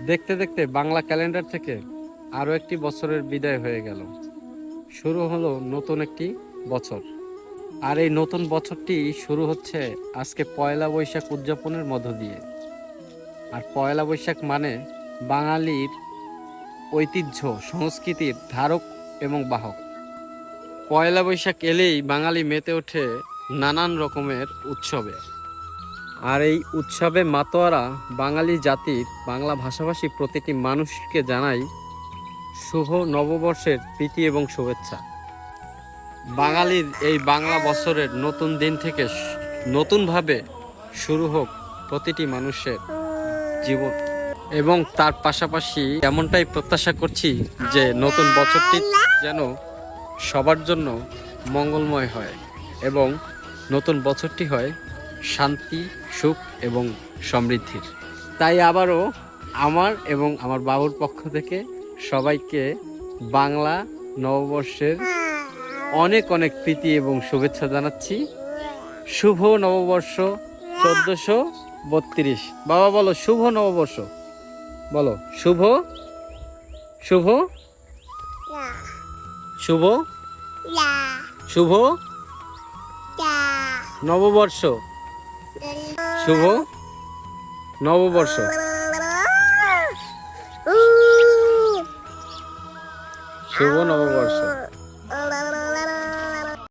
দেখতে দেখতে বাংলা ক্যালেন্ডার থেকে আরও একটি বছরের বিদায় হয়ে গেল। শুরু হলো নতুন একটি বছর। আর এই নতুন বছরটি শুরু হচ্ছে আজকে পয়লা বৈশাখ উদযাপনের মধ্য দিয়ে। আর পয়লা বৈশাখ মানে বাঙালির ঐতিহ্য, সংস্কৃতির ধারক এবং বাহক। পয়লা বৈশাখ এলেই বাঙালি মেতে ওঠে নানান রকমের উৎসবে। আর এই উৎসবে মাতোয়ারা বাঙালি জাতির বাংলা ভাষাভাষী প্রতিটি মানুষকে জানাই শুভ নববর্ষের প্রীতি এবং শুভেচ্ছা। বাঙালির এই বাংলা বছরের নতুন দিন থেকে নতুনভাবে শুরু হোক প্রতিটি মানুষের জীবন, এবং তার পাশাপাশি এমনটাই প্রত্যাশা করছি যে নতুন বছরটি যেন সবার জন্য মঙ্গলময় হয় এবং নতুন বছরটি হয় শান্তি, সুখ এবং সমৃদ্ধির। তাই আবারও আমার এবং আমার বাবুর পক্ষ থেকে সবাইকে বাংলা নববর্ষের অনেক অনেক প্রীতি এবং শুভেচ্ছা জানাচ্ছি। শুভ নববর্ষ 1432। বাবা বলো শুভ নববর্ষ, বলো শুভ শুভ শুভ শুভ নববর্ষ, শুভ নববর্ষ। শুভ নববর্ষ।